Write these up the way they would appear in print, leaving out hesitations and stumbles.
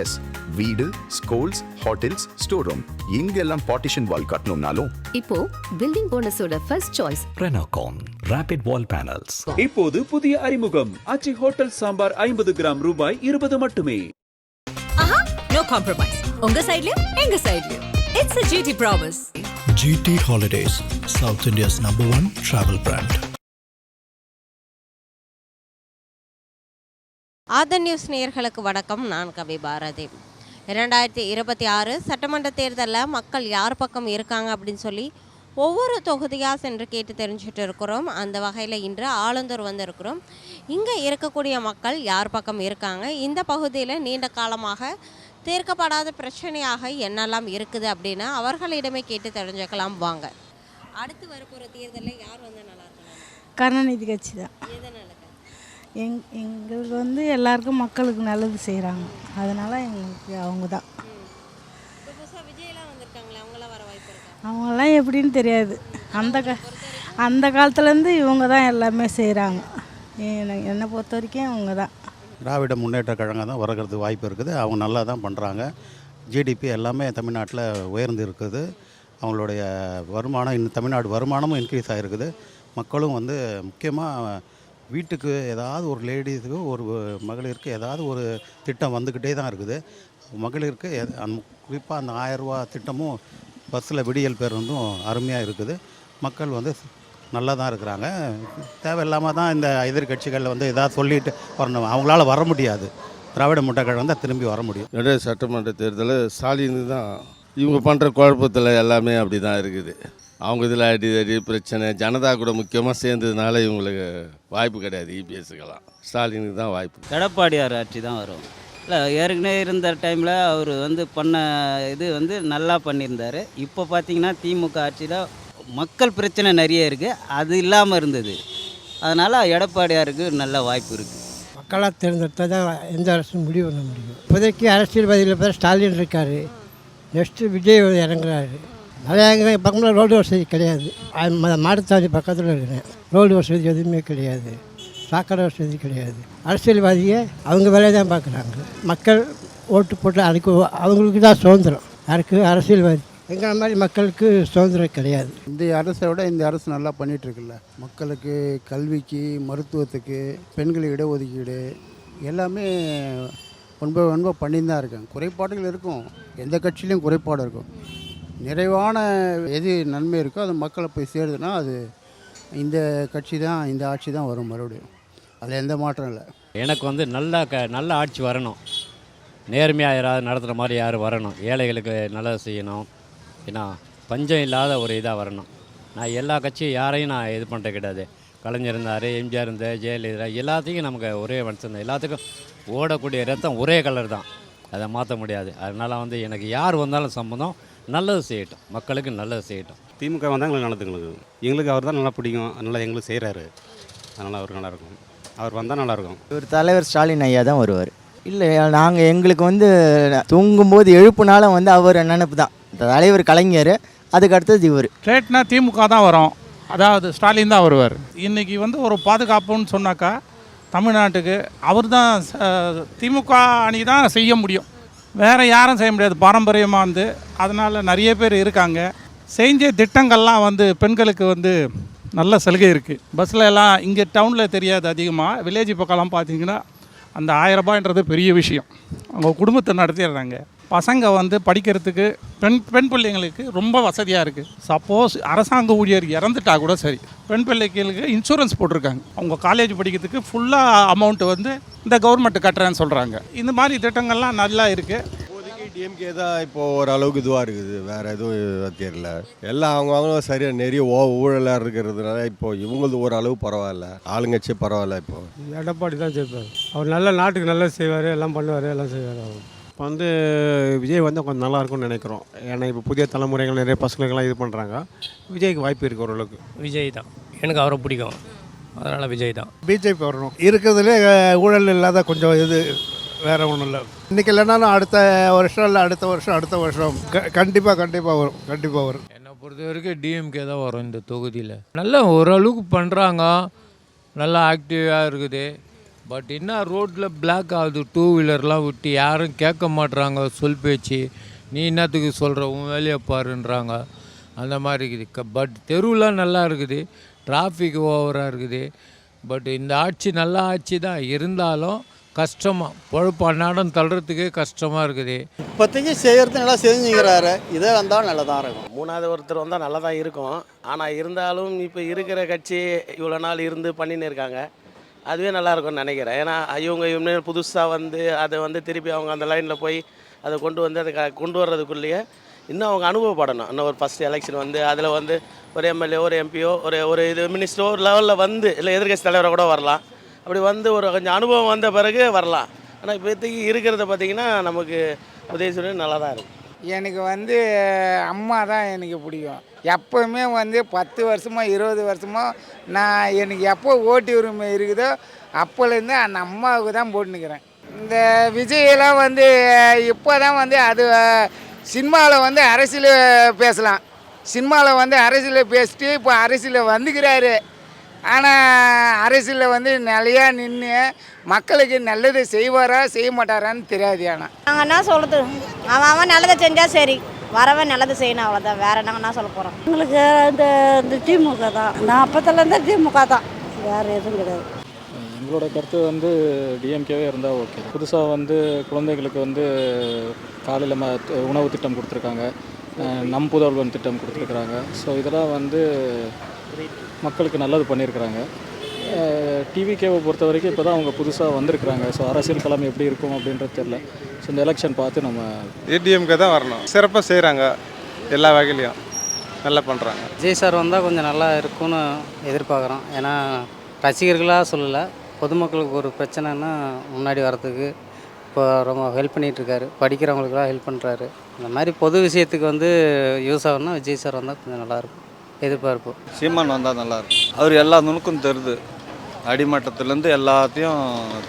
S, வீடு, schools, hotels, store room இங்கெல்லாம் partition wall கட்டணும்னாலும் இப்போ பில்டிங் போனஸோட first choice Renocon Rapid Wall Panels. இப்போது புதிய அறிமுகம் ஆச்சி ஹோட்டல் சாம்பார் 50 கிராம் ரூபாய் 20 மட்டுமே. No compromise. உங்க சைடுலயும் எங்க சைடுலயும். It's a GT promise. GT Holidays, South India's #1 travel brand. Aadhan news நேயர்களுக்கு வணக்கம். நான் கவி பாரதி. 2026 சட்டமன்ற தேர்தலில் மக்கள் யார் பக்கம் இருக்காங்க அப்படின்னு சொல்லி ஒவ்வொரு தொகுதியாக சென்று கேட்டு தெரிஞ்சுட்டு இருக்கிறோம். அந்த வகையில் இன்று ஆளுந்தூர் வந்திருக்கிறோம். இங்கே இருக்கக்கூடிய மக்கள் யார் பக்கம் இருக்காங்க, இந்த பகுதியில் நீண்ட காலமாக தீர்க்கப்படாத பிரச்சனையாக என்னெல்லாம் இருக்குது அப்படின்னு அவர்களிடமே கேட்டு தெரிஞ்சுக்கலாம் வாங்க. அடுத்து வரப்போகிற தேர்தலில் யார் வந்து நல்லா இருக்கலாம்? கருணாநிதி கட்சி தான். எதனால? எங்களுக்கு வந்து எல்லாருக்கும் மக்களுக்கு நல்லது செய்கிறாங்க, அதனால் எங்களுக்கு அவங்க தான். விஜயெல்லாம் வந்திருக்காங்களே, அவங்களாம் வர வாய்ப்பு இருக்கா? அவங்களாம் எப்படின்னு தெரியாது. அந்த காலத்துலேருந்து இவங்க தான் எல்லாமே செய்கிறாங்க. என்னை பொறுத்த வரைக்கும் அவங்க தான். திராவிட முன்னேற்ற கழகம் தான் வரகிறது வாய்ப்பு இருக்குது. அவங்க நல்லா தான் பண்ணுறாங்க. ஜிடிபி எல்லாமே தமிழ்நாட்டில் உயர்ந்து இருக்குது. அவங்களுடைய வருமானம் இன்னும் தமிழ்நாடு வருமானமும் இன்க்ரீஸ் ஆகிருக்குது. மக்களும் வந்து முக்கியமாக வீட்டுக்கு ஏதாவது ஒரு லேடிஸுக்கு ஒரு மகளிருக்கு ஏதாவது ஒரு திட்டம் வந்துக்கிட்டே தான் இருக்குது. மகளிருக்கு குறிப்பாக அந்த 1000 ரூபா திட்டமும் பஸ்ஸில் விடியல் பேருந்தும் அருமையாக இருக்குது. மக்கள் வந்து நல்லா தான் இருக்கிறாங்க. தேவையில்லாமல் தான் இந்த எதிர்கட்சிகளில் வந்து எதாவது சொல்லிட்டு வரணும். அவங்களால வர முடியாது. திராவிட முன்னேற்ற கழகம் தான் திரும்பி வர முடியும். சட்டமன்ற தேர்தலில் ஸ்டாலின் தான் இவங்க பண்ணுற குழப்பத்தில் எல்லாமே அப்படி தான் இருக்குது. அவங்க இதில் அடி பிரச்சனை ஜனதா கூட முக்கியமாக சேர்ந்ததுனால இவங்களுக்கு வாய்ப்பு கிடையாது. இபிஎஸ்க்கெல்லாம் ஸ்டாலினுக்கு தான் வாய்ப்பு. எடப்பாடியார் ஆட்சி தான் வரும். இல்லை, ஏற்கனவே இருந்த டைமில் அவர் வந்து பண்ண இது வந்து நல்லா பண்ணியிருந்தார். இப்போ பார்த்திங்கன்னா திமுக ஆட்சியில் மக்கள் பிரச்சனை நிறைய இருக்குது, அது இல்லாமல் இருந்தது. அதனால் எடப்பாடியாருக்கு நல்ல வாய்ப்பு இருக்குது. மக்களாக தேர்ந்தெடுத்தால் தான் எந்த அரசும் முடிவு பண்ண முடியும். இப்போதைக்கு அரசியல்வாதியில் பேர் ஸ்டாலின் இருக்கார். நெக்ஸ்ட்டு விஜய் இறங்குறாரு. நிறையா எங்கள் பக்கத்தில் ரோடு வசதி கிடையாது. மாட்டுத்தாவணி பக்கத்தில் இருக்கிறேன். ரோடு வசதி எதுவுமே கிடையாது. சாக்கடை வசதி கிடையாது. அரசியல்வாதியை அவங்க வேலையை தான் பார்க்குறாங்க. மக்கள் ஓட்டு போட்டு அதுக்கு அவங்களுக்கு தான் சுதந்திரம். யாருக்கு? அரசியல்வாதி. எங்களை மாதிரி மக்களுக்கு சுதந்திரம் கிடையாது. இந்த அரசை விட இந்த அரசு நல்லா பண்ணிகிட்ருக்குல்ல. மக்களுக்கு கல்விக்கு, மருத்துவத்துக்கு, பெண்கள் இடஒதுக்கீடு எல்லாமே ஒன்பது பண்ணின்னு தான் இருக்கேன். குறைபாடுகள் இருக்கும், எந்த கட்சியிலையும் குறைபாடு இருக்கும். நிறைவான எது நன்மை இருக்கோ அது மக்களை போய் சேருதுன்னா அது இந்த கட்சி தான், இந்த ஆட்சி தான் வரும் மறுபடியும். அதில் எந்த மாற்றம் இல்லை. எனக்கு வந்து நல்ல ஆட்சி வரணும். நேர்மையாக யாராவது நடத்துகிற மாதிரி யாரும் வரணும். ஏழைகளுக்கு நல்லது செய்யணும். ஏன்னா பஞ்சம் இல்லாத ஒரு இதாக வரணும். நான் எல்லா கட்சியும் யாரையும் நான் இது பண்ணுறது கிடையாது. கலைஞர் இருந்தார், எம்ஜிஆர் இருந்தார், ஜெயலலிதா, எல்லாத்தையும் நமக்கு ஒரே மனுஷன். எல்லாத்துக்கும் ஓடக்கூடிய ரத்தம் ஒரே கலர் தான், அதை மாற்ற முடியாது. அதனால் வந்து எனக்கு யார் வந்தாலும் சம்மந்தம் நல்லது செய்யட்டும், மக்களுக்கு நல்லது செய்யட்டும். திமுக வந்தால் எங்களுக்கு நல்லது. எங்களுக்கு அவர் தான் நல்லா பிடிக்கும். அதனால் எங்களுக்கு செய்கிறாரு. அதனால் அவர் நல்லாயிருக்கும். அவர் வந்தால் நல்லாயிருக்கும். ஒரு தலைவர் ஸ்டாலின் ஐயா தான் வருவார். இல்லை, நாங்கள் எங்களுக்கு வந்து தூங்கும்போது எழுப்புனாலும் வந்து அவர் நினைப்பு தான். தலைவர் கலைஞர், அதுக்கு அடுத்தது இவர். ஸ்டேட்னா திமுக தான் வரும், அதாவது ஸ்டாலின் தான் வருவார். இன்றைக்கி வந்து ஒரு பாதுகாப்புன்னு சொன்னாக்கா தமிழ்நாட்டுக்கு அவர் தான், திமுக அணி தான் செய்ய முடியும். வேறு யாரும் செய்ய முடியாது பாரம்பரியமாக வந்து. அதனால் நிறைய பேர் இருக்காங்க. செஞ்ச திட்டங்கள்லாம் வந்து பெண்களுக்கு வந்து நல்ல சலுகை இருக்குது. பஸ்ஸில் எல்லாம் இங்கே டவுனில் தெரியாது, அதிகமாக வில்லேஜ் பக்கம்லாம் பார்த்தீங்கன்னா அந்த 1000 ரூபாய்ன்றது பெரிய விஷயம். அவங்க குடும்பத்தை நடத்திடுறாங்க. பசங்க வந்து படிக்கிறதுக்கு பெண் பிள்ளைங்களுக்கு ரொம்ப வசதியாக இருக்குது. சப்போஸ் அரசாங்க ஊழியர் இறந்துட்டா கூட சரி, பெண் பிள்ளைகளுக்கு இன்சூரன்ஸ் போட்டிருக்காங்க. அவங்க காலேஜ் படிக்கிறதுக்கு ஃபுல்லாக அமௌண்ட்டு வந்து இந்த கவர்மெண்ட்டு கட்டுறேன்னு சொல்கிறாங்க. இந்த மாதிரி திட்டங்கள்லாம் நல்லா இருக்குது. டிஎம்கே தான் இப்போது ஓரளவுக்கு இதுவாக இருக்குது. வேறு எதுவும் தெரியல. எல்லாம் அவங்களும் சரியாக நிறைய ஊழலாக இருக்கிறதுனால இப்போது இவங்களது ஓரளவு பரவாயில்ல. ஆளுங்கட்சி பரவாயில்ல. இப்போது எடப்பாடி தான் ஜெயிப்பார். அவர் நல்ல நாட்டுக்கு நல்லா செய்வார், எல்லாம் பண்ணுவார், எல்லாம் செய்வார். அவர் இப்போ வந்து விஜய் வந்து கொஞ்சம் நல்லாயிருக்கும்னு நினைக்கிறோம். ஏன்னா இப்போ புதிய தலைமுறைகள் நிறைய பசங்களுக்கெல்லாம் இது பண்ணுறாங்க. விஜய்க்கு வாய்ப்பு இருக்குது ஓரளவுக்கு. விஜய் தான் எனக்கு அவரை பிடிக்கும், அதனால் விஜய் தான். பிஜேபி வரணும். இருக்கிறதுலே ஊழல் இல்லாத கொஞ்சம் இது வேறு ஒன்றும் இல்லை. இன்றைக்கி இல்லைனாலும் அடுத்த வருஷம் இல்லை அடுத்த வருஷம் கண்டிப்பாக வரும். என்னை பொறுத்த வரைக்கும் டிஎம்கே தான் வரும் இந்த தொகுதியில். நல்லா ஓரளவுக்கு பண்ணுறாங்க, நல்லா ஆக்டிவாக இருக்குது. பட் என்ன ரோட்டில் பிளாக் ஆகுது, டூ வீலர்லாம் விட்டு யாரும் கேட்க மாட்றாங்க சொல் பேச்சு. நீ என்னத்துக்கு சொல்கிற, உன் வேலையை பாருன்றாங்க. அந்த மாதிரி இருக்குது. பட் தெருவெலாம் நல்லா இருக்குது, டிராஃபிக் ஓவராக இருக்குது. பட் இந்த ஆட்சி நல்ல ஆட்சி தான், இருந்தாலும் கஷ்டமாக பொழப்பு அன்னாடம் தள்ளுறதுக்கே கஷ்டமாக இருக்குது. இப்போதைக்கு செய்கிறது நல்லா செஞ்சுக்கிறாரு, இதே வந்தாலும் நல்லா தான் இருக்கும். மூணாவது ஒருத்தர் வந்தால் நல்லா தான் இருக்கும். ஆனால் இருந்தாலும் இப்போ இருக்கிற கட்சி இவ்வளோ நாள் இருந்து பண்ணின்னு இருக்காங்க, அதுவே நல்லாயிருக்கும்னு நினைக்கிறேன். ஏன்னா இவங்க புதுசாக வந்து அதை வந்து திருப்பி அவங்க அந்த லைனில் போய் அதை கொண்டு வந்து அதை கொண்டு வர்றதுக்குள்ளேயே இன்னும் அவங்க அனுபவப்படணும். இன்னும் ஒரு ஃபஸ்ட் எலெக்ஷன் வந்து அதில் வந்து ஒரு எம்எல்ஏ, ஒரு எம்பியோ, ஒரு இது மினிஸ்டரோ ஒரு லெவலில் வந்து இல்லை எதிர்கட்சி தலைவரை கூட வரலாம். அப்படி வந்து ஒரு கொஞ்சம் அனுபவம் வந்த பிறகு வரலாம். ஆனால் இப்போதைக்கு இருக்கிறத பார்த்திங்கன்னா நமக்கு உதயசூரியன் நல்லா தான் இருக்கும். எனக்கு வந்து அம்மா தான் எனக்கு பிடிக்கும். எப்போவுமே வந்து 10 வருஷமாக 20 வருஷமாக நான் எனக்கு எப்போ ஓட்டு உரிமை இருக்குதோ அப்போலேருந்து அந்த அம்மாவுக்கு தான் போட்டுனுக்கிறேன். இந்த விஜயெல்லாம் வந்து இப்போ தான் வந்து அது சினிமாவில் வந்து அரசியல் பேசலாம், சினிமாவில் வந்து அரசியல் பேசிட்டு இப்போ அரசியலில் வந்துக்கிறாரு. ஆனால் அரசியலில் வந்து நிலையா நின்று மக்களுக்கு நல்லது செய்வாரா செய்ய மாட்டாரான்னு தெரியாது. ஆனால் நாங்கள் என்ன சொல்கிறது, அவன் நல்லதை செஞ்சால் சரி, வரவன் நல்லது செய்யணும், அவ்வளோதான். வேறு நாங்கள் என்ன சொல்ல போகிறோம். எங்களுக்கு இந்த திமுக தான், நான் அப்போத்துலேருந்து திமுக தான், வேறு எதுவும் கிடையாது. எங்களோட கருத்து வந்து டிஎம்கேவே இருந்தால் ஓகே. புதுசாக வந்து குழந்தைகளுக்கு வந்து காலையில் உணவு திட்டம் கொடுத்துருக்காங்க, நம் புதல்வன் திட்டம் கொடுத்துருக்குறாங்க. ஸோ இதெல்லாம் வந்து மக்களுக்கு நல்லது பண்ணியிருக்கிறாங்க. டிவிகேவை பொறுத்த வரைக்கும் இப்போ தான் அவங்க புதுசாக வந்திருக்கிறாங்க. ஸோ அரசியல் களம் எப்படி இருக்கும் அப்படின்றது தெரில. ஸோ இந்த எலெக்ஷன் பார்த்து நம்ம ஏடிஎம்கே தான் வரணும். சிறப்பாக செய்கிறாங்க, எல்லா வகையிலையும் நல்லா பண்ணுறாங்க. விஜய் சார் வந்தால் கொஞ்சம் நல்லா இருக்கும்னு எதிர்பார்க்குறோம். ஏன்னா ரசிகர்களாக சொல்லலை, பொதுமக்களுக்கு ஒரு பிரச்சனைன்னா முன்னாடி வரத்துக்கு இப்போ ரொம்ப ஹெல்ப் பண்ணிகிட்ருக்காரு. படிக்கிறவங்களுக்குலாம் ஹெல்ப் பண்ணுறாரு. இந்த மாதிரி பொது விஷயத்துக்கு வந்து யூஸ் ஆகணும்னா விஜய் சார் வந்தால் கொஞ்சம் நல்லாயிருக்கும் எதிர்பார்ப்பு. சீமான் வந்தால் நல்லாயிருக்கும். அவர் எல்லா நுணுக்கும் தெரியுது, அடிமட்டத்துலேருந்து எல்லாத்தையும்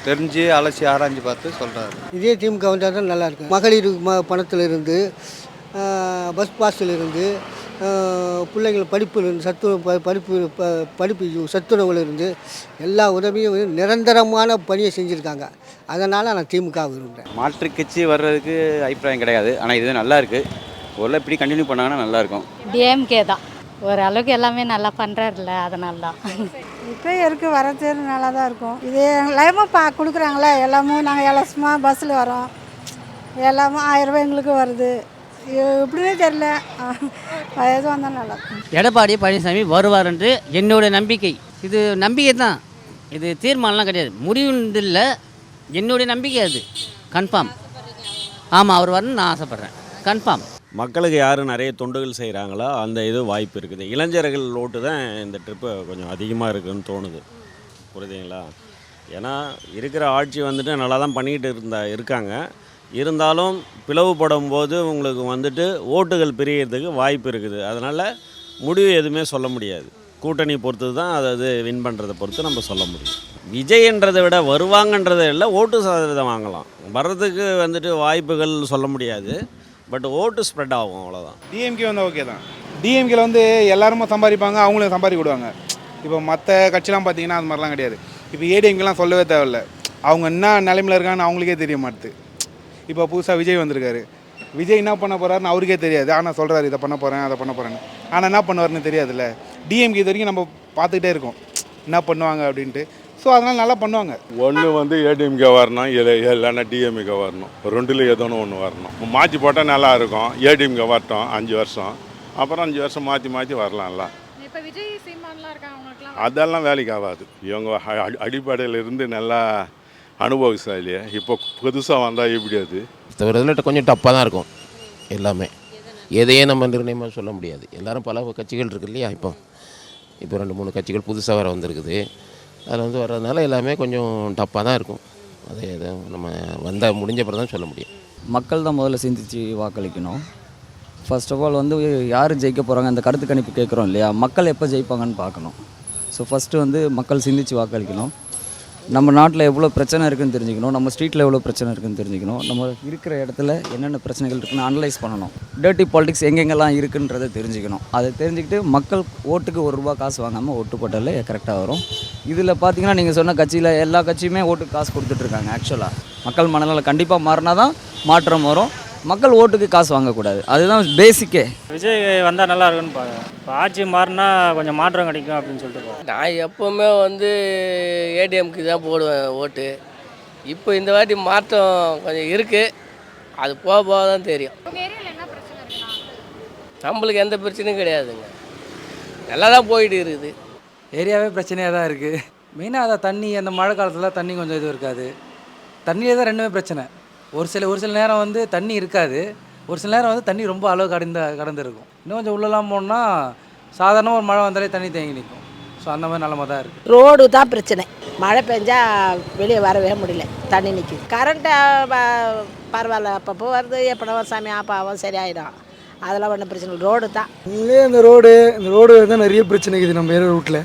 தெரிஞ்சு அலசி ஆராய்ஞ்சு பார்த்து சொல்கிறாரு. இதே திமுக வந்தால் தான் நல்லாயிருக்கும். மகளிர் பணத்திலிருந்து, பஸ் பாஸிலிருந்து, பிள்ளைங்கள் படிப்பிலிருந்து, படிப்பு சத்துணவுலேருந்து எல்லா உதவியும் நிரந்தரமான பணியை செஞ்சுருக்காங்க. அதனால் நான் திமுக விரும்புகிறேன். மாற்று கட்சி வர்றதுக்கு அபிப்பிராயம் கிடையாது, ஆனால் இதுவே நல்லா இருக்குது. ஒரு இப்படி கண்டினியூ பண்ணாங்கன்னா நல்லாயிருக்கும். டிஎம்கே தான் ஓரளவுக்கு எல்லாமே நல்லா பண்ணுறாருல்ல, அதனால தான். இப்போ இருக்கு வரது நல்லா தான் இருக்கும். இது லைமாக கொடுக்குறாங்களே, எல்லாமும் நாங்கள் இலவசமாக பஸ்ஸில் வரோம், எல்லாமும் 1000 ரூபாய் எங்களுக்கு வருது. எப்படின்னே தெரியல, எதுவும் வந்தால் நல்லா இருக்கும். எடப்பாடி பழனிசாமி வருவார் என்று என்னுடைய நம்பிக்கை. இது நம்பிக்கை தான், இது தீர்மானம்லாம் கிடையாது, முடிவுன்னு இல்லை, என்னுடைய நம்பிக்கை அது கன்ஃபார்ம். ஆமாம், அவர் வரணும்னு நான் ஆசைப்பட்றேன், கன்ஃபார்ம். மக்களுக்கு யார் நிறைய தொண்டுகள் செய்கிறாங்களோ அந்த இது வாய்ப்பு இருக்குது. இளைஞர்கள் ஓட்டு தான் இந்த ட்ரிப்பு கொஞ்சம் அதிகமாக இருக்குதுன்னு தோணுது, புரியுதுங்களா? ஏன்னா இருக்கிற ஆட்சி வந்துட்டு நல்லா தான் பண்ணிக்கிட்டு இருக்காங்க. இருந்தாலும் பிளவுபடும் போது உங்களுக்கு வந்துட்டு ஓட்டுகள் பிரியறதுக்கு வாய்ப்பு இருக்குது. அதனால் முடிவு எதுவுமே சொல்ல முடியாது, கூட்டணி பொறுத்து தான் அதாவது வின் பண்ணுறதை பொறுத்து நம்ம சொல்ல முடியும். விஜய்ன்றதை விட வருவாங்கன்றதை இல்லை, ஓட்டு சதவீதம் வாங்கலாம். வர்றதுக்கு வந்துட்டு வாய்ப்புகள் சொல்ல முடியாது, பட் ஓட்டு ஸ்ப்ரெட் ஆகும், அவ்வளோதான். டிஎம்கே வந்தால் ஓகே தான். டிஎம்கேல வந்து எல்லாருமே சம்பாதிப்பாங்க, அவங்களும் சம்பாதிக்க விடுவாங்க. இப்போ மற்ற கட்சிலாம் பார்த்தீங்கன்னா அது மாதிரிலாம் கிடையாது. இப்போ ஏடிஎம்கேலாம் சொல்லவே தேவையில்லை, அவங்க என்ன நிலைமையில் இருக்காங்கன்னு அவங்களுக்கே தெரிய மாட்டுது. இப்போ புதுசாக விஜய் வந்திருக்காரு, விஜய் என்ன பண்ண போகிறாருன்னு அவருக்கே தெரியாது, ஆனால் சொல்கிறாரு இதை பண்ண போகிறேன் அதை பண்ண போகிறேன்னு. ஆனால் என்ன பண்ணுவார்னு தெரியாதுல்ல. டிஎம்கே இது வரைக்கும் நம்ம பார்த்துக்கிட்டே இருக்கோம் என்ன பண்ணுவாங்க அப்படின்ட்டு. ஸோ அதனால் நல்லா பண்ணுவாங்க. ஒன்று வந்து ஏடிஎம்கே வரணும், இல்லைன்னா டிஎம்கே வரணும், ரெண்டில் ஏதோ ஒன்று வரணும். மாற்றி போட்டால் நல்லா இருக்கும். ஏடிஎம்கே வரட்டும் 5 வருஷம், அப்புறம் 5 வருஷம் மாற்றி வரலாம்ல. இப்போ விஜய் சீமான்லாம் இருக்காங்க, அவங்களுக்குலாம் அதெல்லாம் வேலைக்கு ஆகாது. இவங்க அடிப்படையில் இருந்து நல்லா அனுபவசாலியே. இப்போ புதுசாக வந்தால் எப்படி அது இதில் கொஞ்சம் டப்பாக தான் இருக்கும் எல்லாமே. எதையே நம்ம நிர்ணயமாக சொல்ல முடியாது. எல்லோரும் பல கட்சிகள் இருக்குது இல்லையா? இப்போ 2-3 கட்சிகள் புதுசாக வர வந்திருக்குது. அதில் வந்து வர்றதுனால எல்லாமே கொஞ்சம் டப்பாக தான் இருக்கும். அதை நம்ம வந்தால் முடிஞ்ச பிறகு தான் சொல்ல முடியும். மக்கள் தான் முதல்ல சிந்திச்சு வாக்களிக்கணும். ஃபர்ஸ்ட் ஆஃப் ஆல் வந்து யார் ஜெயிக்க போகிறாங்க அந்த கருத்து கணிப்பு கேட்குறோம் இல்லையா, மக்கள் எப்போ ஜெயிப்பாங்கன்னு பார்க்கணும். ஸோ ஃபஸ்ட்டு வந்து மக்கள் சிந்திச்சு வாக்களிக்கணும். நம்ம நாட்டில் எவ்வளோ பிரச்சனை இருக்குதுன்னு தெரிஞ்சுக்கணும், நம்ம ஸ்ட்ரீட்டில் எவ்வளோ பிரச்சனை இருக்குதுன்னு தெரிஞ்சுக்கணும், நம்ம இருக்கிற இடத்துல என்னென்ன பிரச்சனைகள் இருக்குன்னு அனலைஸ் பண்ணணும். டர்ட்டி பாலிடிக்ஸ் எங்கெங்கெல்லாம் இருக்குன்றதை தெரிஞ்சுக்கணும். அதை தெரிஞ்சுக்கிட்டு மக்கள் ஓட்டுக்கு ₹1 காசு வாங்காமல் ஓட்டு போட்டாலே கரெக்டாக வரும். இதில் பார்த்தீங்கன்னா நீங்கள் சொன்ன கட்சியில் எல்லா கட்சியுமே ஓட்டுக்கு காசு கொடுத்துட்ருக்காங்க. ஆக்சுவலாக மக்கள் மனநல கண்டிப்பாக மாறினா தான் மாற்றம் வரும். மக்கள் ஓட்டுக்கு காசு வாங்கக்கூடாது, அதுதான் பேசிக்கே. விஜய் வந்தால் நல்லா இருக்குன்னு பார்க்குறேன். இப்போ ஆட்சி மாறினா கொஞ்சம் மாற்றம் கிடைக்கும் அப்படின்னு சொல்லிட்டு நான் எப்போவுமே வந்து ஏடிஎம்க்கு தான் போடுவேன் ஓட்டு. இப்போ இந்த வாட்டி மாற்றம் கொஞ்சம் இருக்குது, அது போக போக தான் தெரியும். நம்மளுக்கு எந்த பிரச்சனையும் கிடையாதுங்க, நல்லா தான் போயிட்டு இருக்குது. ஏரியாவே பிரச்சனையாக தான் இருக்குது. மெயினாக அதை தண்ணி, அந்த மழை காலத்தில் தண்ணி கொஞ்சம் இது இருக்காது. தண்ணியே தான் ரெண்டுமே பிரச்சனை. ஒரு சில நேரம் வந்து தண்ணி இருக்காது, ஒரு சில நேரம் வந்து தண்ணி ரொம்ப அளவு கடந்துருக்கும். இன்னும் கொஞ்சம் உள்ளெல்லாம் போனால் சாதாரண ஒரு மழை வந்தாலே தண்ணி தேங்கி நிற்கும். ஸோ அந்த மாதிரி நிலமை தான் இருக்குது. ரோடு தான் பிரச்சனை. மழை பெஞ்சா வெளியே வரவே முடியல, தண்ணி நிற்கிது. கரண்ட்டு பரவாயில்ல, அப்பப்போ வருது, எப்போ சாமி ஆப்பாவும் சரியாயிடும், அதெல்லாம் ஒன்றும் பிரச்சனை இல்லை. ரோடு தான் உங்களே இந்த ரோடு தான் நிறைய பிரச்சனை இருக்குது நம்ம ஏரியா ரூட்டில்.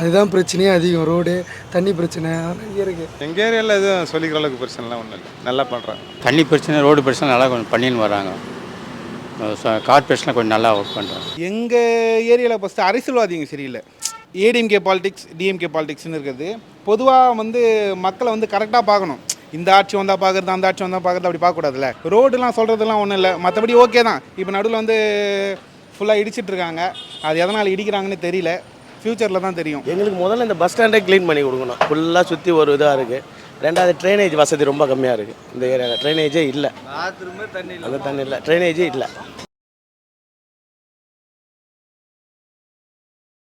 அதுதான் பிரச்சனையே அதிகம், ரோடு தண்ணி பிரச்சனை நிறைய இருக்குது. எங்கள் ஏரியாவில் எதுவும் சொல்லிக்கிற அளவுக்கு பிரச்சனைலாம் ஒன்றும் இல்லை, நல்லா பண்ணுறாங்க. தண்ணி பிரச்சனை, ரோடு பிரச்சனை நல்லா கொஞ்சம் பண்ணின்னு வராங்க. கார்பரேஷனில் கொஞ்சம் நல்லா ஒர்க் பண்ணுறாங்க. எங்கள் ஏரியாவில் ஃபஸ்ட்டு அரசியல்வாதிங்க சரியில்லை. ஏடிஎம்கே பாலிடிக்ஸ், டிஎம்கே பாலிடிக்ஸ்னு இருக்குது. பொதுவாக வந்து மக்களை வந்து கரெக்டாக பார்க்கணும். இந்த ஆட்சி வந்தால் பார்க்குறது, அந்த ஆட்சி வந்தால் பார்க்குறது, அப்படி பார்க்கக்கூடாதுல்ல. ரோடுலாம் சொல்கிறதுலாம் ஒன்றும் இல்லை, மற்றபடி ஓகே தான். இப்போ நடுவில் வந்து ஃபுல்லாக இடிச்சிட்ருக்காங்க, அது எதனால் இடிக்கிறாங்கன்னு தெரியல, ஃப்யூச்சரில் தான் தெரியும். எங்களுக்கு முதல்ல இந்த பஸ் ஸ்டாண்டை க்ளீன் பண்ணி கொடுக்கணும். ஃபுல்லாக சுற்றி ஒரு இதாக இருக்குது. ரெண்டாவது ட்ரைனேஜ் வசதி ரொம்ப கம்மியாக இருக்குது. இந்த ஏரியாவில் ட்ரைனேஜே இல்லை, அந்த தண்ணி இல்லை, ட்ரைனேஜே இல்லை.